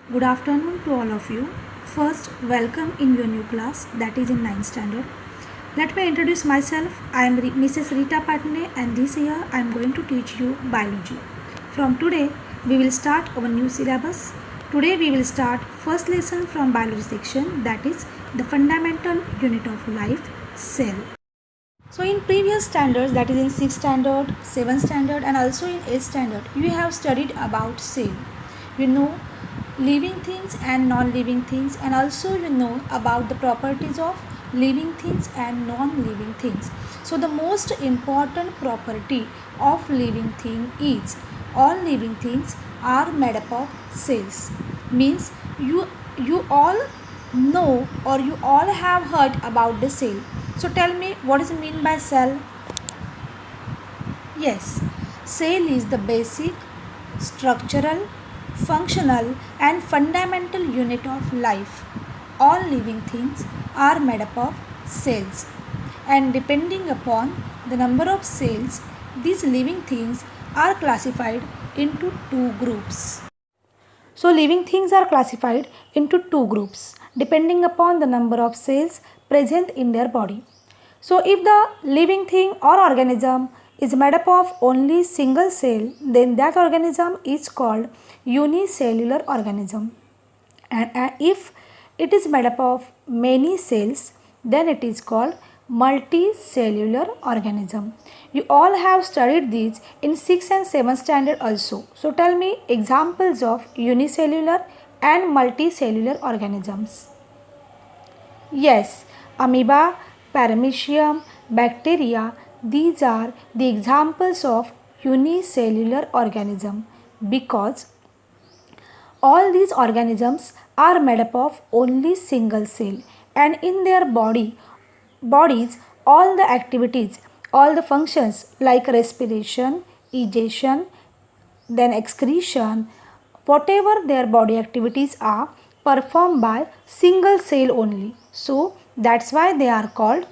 Good afternoon to all of you. First, welcome in your new class that is in ninth standard. Let me introduce myself. I am Mrs. Rita Patne and this year I am going to teach you biology. From today, we will start our new syllabus. Today we will start first lesson from biology section, that is the fundamental unit of life, cell. So in previous standards, that is in 6th standard, 7th standard and also in 8th standard, you have studied about cell. You know living things and non-living things, and also you know about the properties of living things and non-living things. So the most important property of living thing is all living things are made up of cells. Means you all know or you all have heard about the cell. So tell me, what is mean by cell? Yes, cell is the basic, structural, functional, and fundamental unit of life. All living things are made up of cells, and depending upon the number of cells, these living things are classified into two groups. So, living things are classified into two groups depending upon the number of cells present in their body. So, if the living thing or organism is made up of only single cell, then that organism is called unicellular organism. And if it is made up of many cells, then it is called multicellular organism. You all have studied these in 6th and 7th standard also. So tell me examples of unicellular and multicellular organisms. Yes, amoeba, paramecium, bacteria, these are the examples of unicellular organism because all these organisms are made up of only single cell, and in their bodies all the activities, all the functions like respiration, egestion, then excretion, whatever their body activities are performed by single cell only. So that's why they are called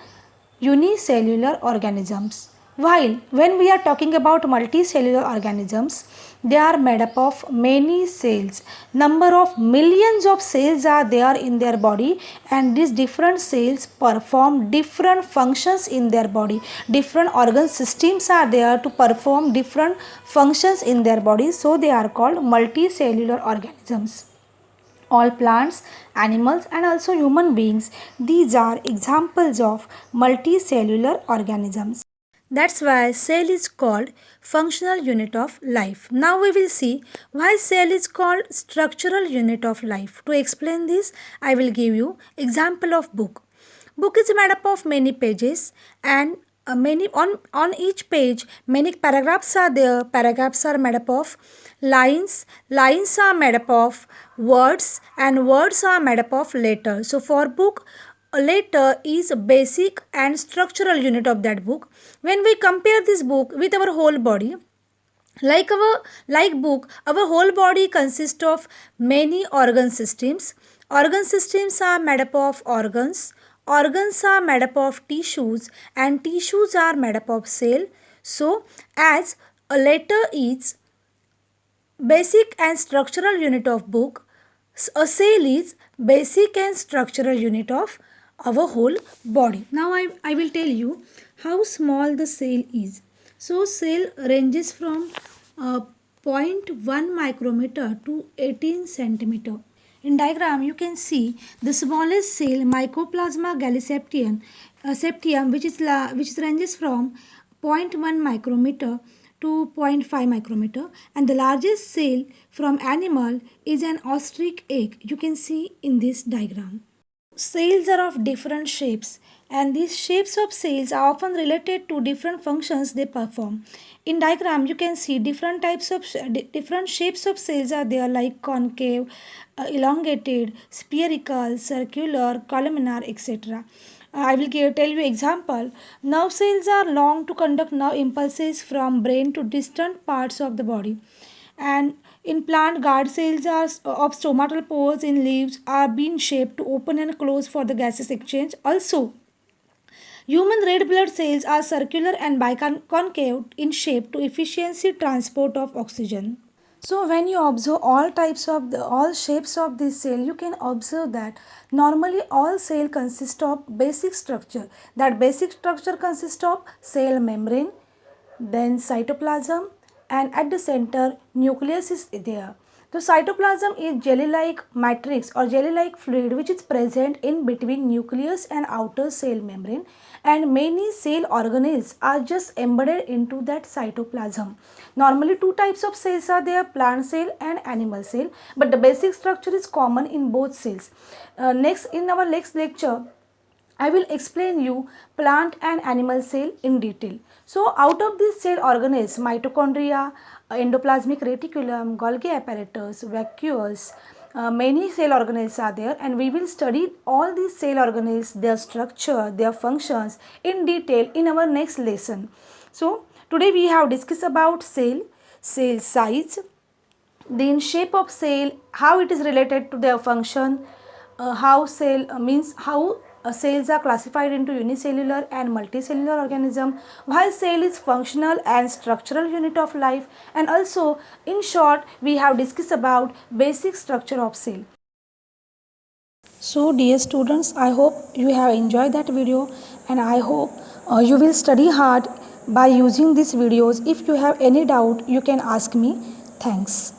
unicellular organisms. While when we are talking about multicellular organisms, they are made up of many cells. Number of millions of cells are there in their body, and these different cells perform different functions in their body. Different organ systems are there to perform different functions in their body. So they are called multicellular organisms. All plants, animals and also human beings, these are examples of multicellular organisms. That's why cell is called functional unit of life. Now we will see why cell is called structural unit of life. To explain this, I will give you example of book. Book is made up of many pages, and many on each page many paragraphs are there. Paragraphs are made up of lines. Lines are made up of words, and words are made up of letters. So for book, a letter is a basic and structural unit of that book. When we compare this book with our whole body, like book, our whole body consists of many organ systems. Organ systems are made up of organs. Organs are made up of tissues, and tissues are made up of cell. So as a letter is basic and structural unit of book, a cell is basic and structural unit of our whole body. Now I will tell you how small the cell is. So cell ranges from uh, zero point 0.1 micrometer to 18 centimeter. In diagram you can see the smallest cell, Mycoplasma galliseptium, septium, which ranges from zero point 0.1 micrometer to zero point 0.5 micrometer, and the largest cell from animal is an ostrich egg. You can see in this diagram. Cells are of different shapes, and these shapes of cells are often related to different functions they perform. In diagram you can see different types of different shapes of cells are there, like concave, elongated, spherical, circular, columnar, etc. I will tell you example. Nerve cells are long to conduct nerve impulses from brain to distant parts of the body. And in plant, guard cells are of stomatal pores in leaves are being shaped to open and close for the gaseous exchange. Also, human red blood cells are circular and biconcave in shape to efficiency transport of oxygen. So when you observe all types of all shapes of this cell, you can observe that normally all cell consist of basic structure. That basic structure consists of cell membrane, then cytoplasm, and at the center nucleus is there. So cytoplasm is jelly-like matrix or jelly-like fluid which is present in between nucleus and outer cell membrane, and many cell organelles are just embedded into that cytoplasm. Normally two types of cells are there, plant cell and animal cell, but the basic structure is common in both cells. Next, in our next lecture, I will explain you plant and animal cell in detail. So out of these cell organelles, mitochondria, endoplasmic reticulum, Golgi apparatus, vacuoles, many cell organelles are there, and we will study all these cell organelles, their structure, their functions in detail in our next lesson. So today we have discussed about cell size, then shape of cell, how it is related to their function, how cell means how cells are classified into unicellular and multicellular organism, why cell is functional and structural unit of life, and also in short we have discussed about basic structure of cell. So dear students, I hope you have enjoyed that video, and I hope you will study hard by using these videos. If you have any doubt, you can ask me. Thanks.